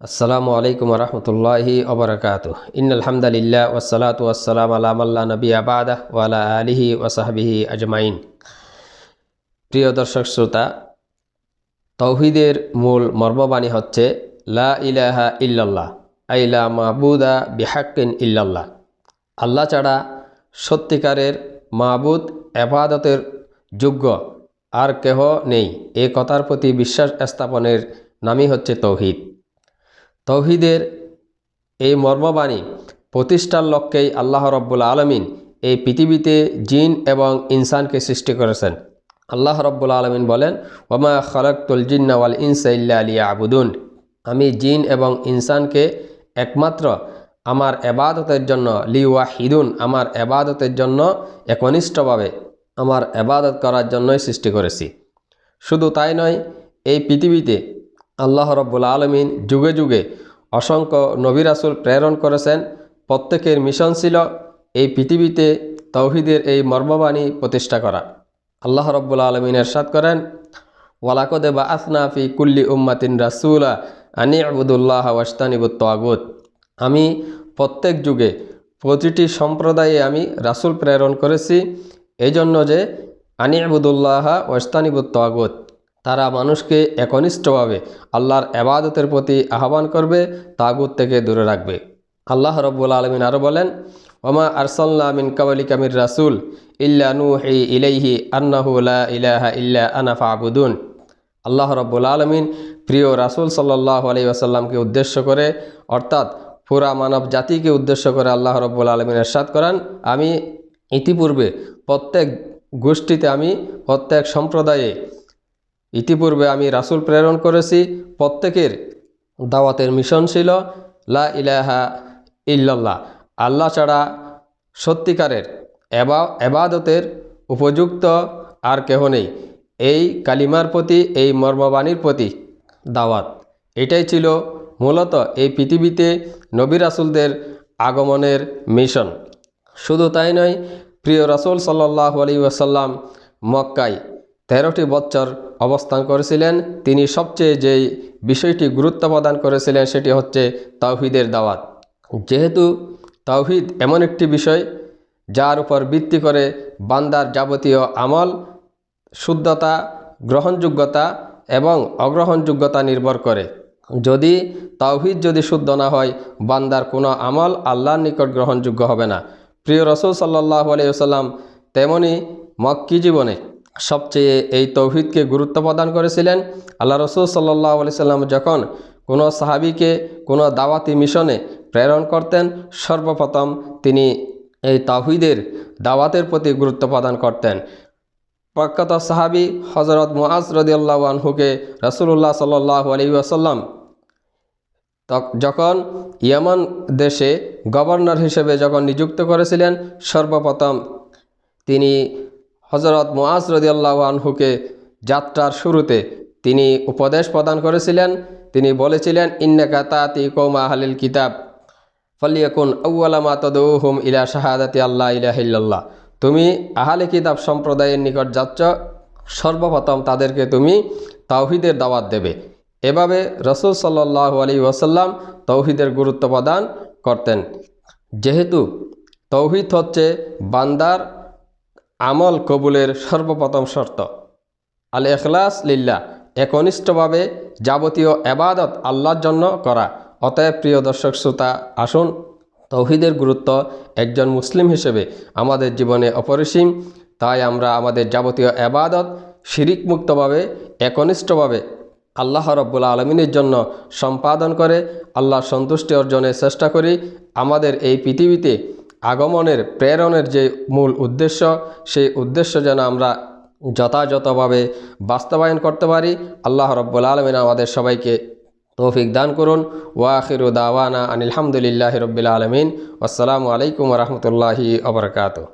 আসসালামু আলাইকুম রহমতুল্লাহি ওবরাকাতুহ। ইন্নাল হামদুলিল্লাহ ওয়াসসালাতু ওয়াসসালামু আলা মান লা নাবিয়্যা বা'দাহু ওয়া আলা আলিহি ওয়া সাহবিহি আজমাইন। প্রিয় দর্শক শ্রোতা, তাওহীদের মূল মর্মবাণী হচ্ছে লা ইলাহা ইল্লাল্লাহ, আই লা মাবুদা বিহাক্কিন ইল্লাল্লাহ। আল্লাহ ছাড়া সত্যিকারের মাবুদ ইবাদতের যোগ্য আর কেহ নেই। এই কথার প্রতি বিশ্বাস স্থাপনের নামই হচ্ছে তাওহীদ। তাওহীদের এই মর্মবাণী প্রতিষ্ঠার লক্ষ্যেই আল্লাহ রাব্বুল আলামিন এই পৃথিবীতে জিন এবং ইনসানকে সৃষ্টি করেছেন। আল্লাহ রাব্বুল আলামিন বলেন, ওয়ামা খালাকতুল জিন্না ওয়াল ইনসা ইল্লা লিয়াবুদুন। আমি জিন এবং ইনসানকে একমাত্র আমার ইবাদতের জন্য, লিওয়াহিদুন, আমার ইবাদতের জন্য একনিষ্ঠভাবে আমার ইবাদত করার জন্যই সৃষ্টি করেছি। শুধু তাই নয়, এই পৃথিবীতে আল্লাহ রাব্বুল আলামিন যুগে যুগে অসংখ্য নবী রাসূল প্রেরণ করেছেন। প্রত্যেকের মিশন ছিল এই পৃথিবীতে তাওহীদের এই মর্মবাণী প্রতিষ্ঠা করা। আল্লাহ রাব্বুল আলামিন ইরশাদ করেন, ওয়ালাকাদ বাআসনা ফি কুল্লি উম্মাতিন রাসূলা আন ইবুদুল্লাহ ওয়াজতানিবুত তাগুত। আমি প্রত্যেক যুগে প্রতিটি সম্প্রদায়ে আমি রাসূল প্রেরণ করেছি এই জন্য যে আন ইবুদুল্লাহ ওয়াজতানিবুত তাগুত, তারা মানুষকে একনিষ্ঠভাবে আল্লাহর ইবাদতের প্রতি আহ্বান করবে, তাগুত থেকে দূরে রাখবে। আল্লাহ রাব্বুল আলামিন আরও বলেন, ওমা আরসালনা মিন কাবলিকা মির রাসূল ইল্লা নূহি ইলাইহি আন্নাহু লা ইলাহা ইল্লা আনা ফা'বুদুন। আল্লাহ রাব্বুল আলামিন প্রিয় রাসূল সাল্লাল্লাহু আলাইহি ওয়াসাল্লামকে উদ্দেশ্য করে, অর্থাৎ পুরা মানব জাতিকে উদ্দেশ্য করে আল্লাহ রাব্বুল আলামিন ইরশাদ করেন, আমি ইতিপূর্বে প্রত্যেক গোষ্ঠীতে, আমি প্রত্যেক সম্প্রদায়ে ইতিপূর্বে আমি রাসূল প্রেরণ করেছি। প্রত্যেকের দাওয়াতের মিশন ছিল লা ইলাহা ইল্লাল্লাহ, আল্লাহ ছাড়া সত্যিকারের ইবাদতের উপযুক্ত আর কেহ নেই। এই কালিমার প্রতি, এই মর্মবাণীর প্রতি দাওয়াত, এটাই ছিল মূলত এই পৃথিবীতে নবী রাসূলদের আগমনের মিশন। শুধু তাই নয়, প্রিয় রাসূল সাল্লাল্লাহু আলাইহি ওয়াসাল্লাম মক্কায় 13টি বছর অবস্থান করেছিলেন। তিনি সবচেয়ে যেই বিষয়টি গুরুত্ব প্রদান করেছিলেন সেটি হচ্ছে তাওহীদের দাওয়াত। যেহেতু তাওহীদ এমন একটি বিষয় যার উপর ভিত্তি করে বান্দার যাবতীয় আমল, শুদ্ধতা, গ্রহণযোগ্যতা এবং অগ্রহণযোগ্যতা নির্ভর করে। যদি তাওহীদ যদি শুদ্ধ না হয়, বান্দার কোনো আমল আল্লাহর নিকট গ্রহণযোগ্য হবে না। প্রিয় রাসূল সাল্লাল্লাহু আলাইহি ওয়াসাল্লাম তেমনি মক্কি জীবনে সবচেয়ে এই তাওহীদকে গুরুত্ব প্রদান করেছিলেন। আল্লাহ রাসূল সাল্লাল্লাহু আলাইহি ওয়াসাল্লাম যখন কোনো সাহাবীকে কোনো দাওয়াতি মিশনে প্রেরণ করতেন, সর্বপ্রথম তিনি এই তাওহীদের দাওয়াতের প্রতি গুরুত্ব প্রদান করতেন। প্রখ্যাত সাহাবী হযরত মুআজ রাদিয়াল্লাহু আনহুকে রাসূলুল্লাহ সাল্লাল্লাহু আলাইহি ওয়াসাল্লাম যখন ইয়ামান দেশে গভর্নর হিসেবে যখন নিযুক্ত করেছিলেন, সর্বপ্রথম তিনি হযরত মুআজ রাদিয়াল্লাহু আনহুকে যাত্রার শুরুতে তিনি উপদেশ প্রদান করেছিলেন। তিনি বলেছিলেন, ইন্নাকা তাতি কওমা আহলিল কিতাব ফালিয়াকুন আউওয়ালা মা তাদউহুম ইলা শাহাদাতি আল্লা ইলাহা ইল্লাল্লাহ। তুমি আহলে কিতাব সম্প্রদায়ের নিকট যাচ্ছ, সর্বপ্রথম তাদেরকে তুমি তাওহীদের দাওয়াত দেবে। এভাবে রাসূল সাল্লাল্লাহু আলাইহি ওয়াসাল্লাম তাওহীদের গুরুত্ব প্রদান করতেন। যেহেতু তাওহীদ হচ্ছে বান্দার আমল কবুলের সর্বপ্রথম শর্ত, আল ইখলাস লিল্লাহ, একনিষ্ঠভাবে যাবতীয় ইবাদত আল্লাহর জন্য করা। অতএব প্রিয় দর্শক শ্রোতা, আসুন তাওহীদের গুরুত্ব একজন মুসলিম হিসেবে আমাদের জীবনে অপরিসীম। তাই আমরা আমাদের যাবতীয় ইবাদত শিরিক মুক্তভাবে, একনিষ্ঠভাবে আল্লাহ রাব্বুল আলামিনের জন্য সম্পাদন করে আল্লাহর সন্তুষ্টি অর্জনের চেষ্টা করি। আমাদের এই পৃথিবীতে আগমনের, প্রেরণের যে মূল উদ্দেশ্য, সেই উদ্দেশ্য যেন আমরা যথাযথভাবে বাস্তবায়ন করতে পারি। আল্লাহ রাব্বুল আলামিন আমাদের সবাইকে তৌফিক দান করুন। ওয়া আখিরু দাওয়ানা আনিল হামদুলিল্লাহি রাব্বিল আলামিন। আসসালামু আলাইকুম ওয়া রাহমাতুল্লাহি ওয়া বারাকাতুহু।